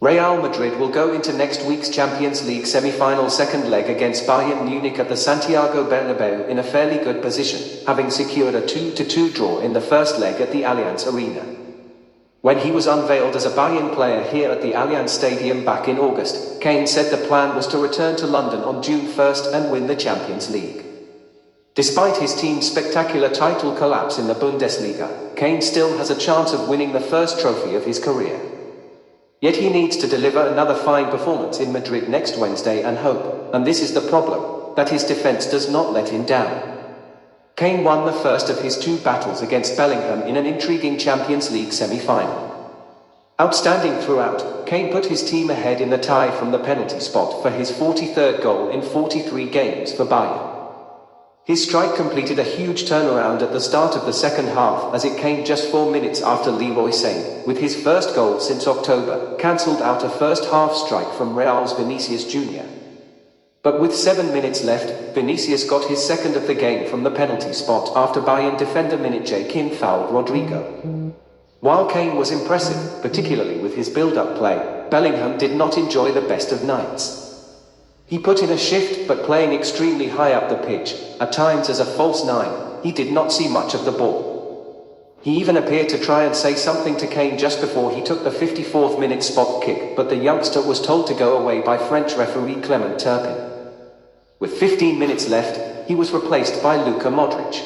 Real Madrid will go into next week's Champions League semi-final second leg against Bayern Munich at the Santiago Bernabeu in a fairly good position, having secured a 2-2 draw in the first leg at the Allianz Arena. When he was unveiled as a Bayern player here at the Allianz Stadium back in August, Kane said the plan was to return to London on June 1st and win the Champions League. Despite his team's spectacular title collapse in the Bundesliga, Kane still has a chance of winning the first trophy of his career. Yet he needs to deliver another fine performance in Madrid next Wednesday and hope, and this is the problem, that his defense does not let him down. Kane won the first of his two battles against Bellingham in an intriguing Champions League semi-final. Outstanding throughout, Kane put his team ahead in the tie from the penalty spot for his 43rd goal in 43 games for Bayern. His strike completed a huge turnaround at the start of the second half as it came just 4 minutes after Leroy Sane, with his first goal since October, cancelled out a first-half strike from Real's Vinicius Jr. But with 7 minutes left, Vinicius got his second of the game from the penalty spot after Bayern defender Minute Kim fouled Rodrigo. While Kane was impressive, particularly with his build-up play, Bellingham did not enjoy the best of nights. He put in a shift, but playing extremely high up the pitch, at times as a false nine, he did not see much of the ball. He even appeared to try and say something to Kane just before he took the 54th minute spot kick, but the youngster was told to go away by French referee Clement Turpin. With 15 minutes left, he was replaced by Luka Modric.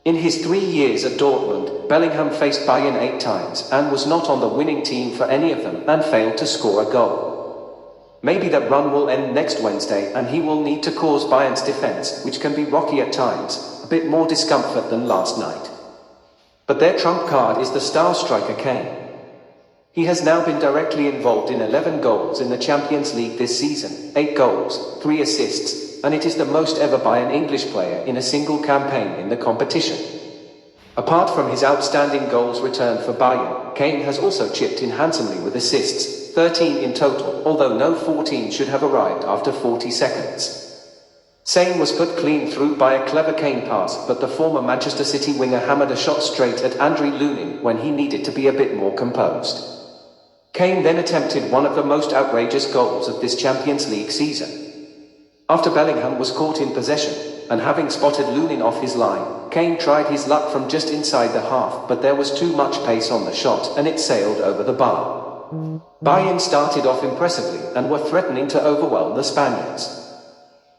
In his 3 years at Dortmund, Bellingham faced Bayern 8 times and was not on the winning team for any of them and failed to score a goal. Maybe that run will end next Wednesday and he will need to cause Bayern's defense, which can be rocky at times, a bit more discomfort than last night. But their trump card is the star striker Kane. He has now been directly involved in 11 goals in the Champions League this season, 8 goals, 3 assists, and it is the most ever by an English player in a single campaign in the competition. Apart from his outstanding goals returned for Bayern, Kane has also chipped in handsomely with assists, 13 in total, although no 14 should have arrived after 40 seconds. Sane was put clean through by a clever Kane pass, but the former Manchester City winger hammered a shot straight at Andriy Lunin when he needed to be a bit more composed. Kane then attempted one of the most outrageous goals of this Champions League season. After Bellingham was caught in possession, and having spotted Lunin off his line, Kane tried his luck from just inside the half, but there was too much pace on the shot and it sailed over the bar. Bayern started off impressively and were threatening to overwhelm the Spaniards.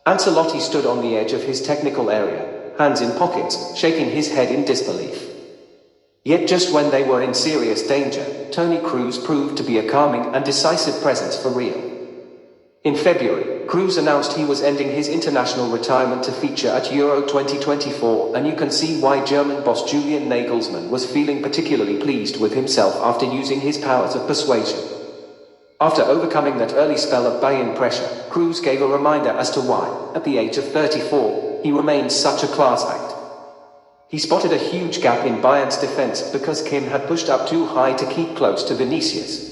Ancelotti stood on the edge of his technical area, hands in pockets, shaking his head in disbelief. Yet just when they were in serious danger, Toni Kroos proved to be a calming and decisive presence for Real. In February, Kroos announced he was ending his international retirement to feature at Euro 2024, and you can see why German boss Julian Nagelsmann was feeling particularly pleased with himself after using his powers of persuasion. After overcoming that early spell of Bayern pressure, Kroos gave a reminder as to why, at the age of 34, he remains such a class act. He spotted a huge gap in Bayern's defense because Kim had pushed up too high to keep close to Vinicius.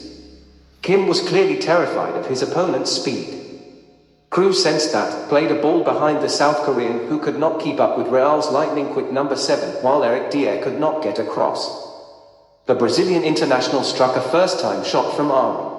Kim was clearly terrified of his opponent's speed. Kroos sensed that, played a ball behind the South Korean who could not keep up with Real's lightning-quick number 7, while Eric Dier could not get across. The Brazilian international struck a first-time shot from arm.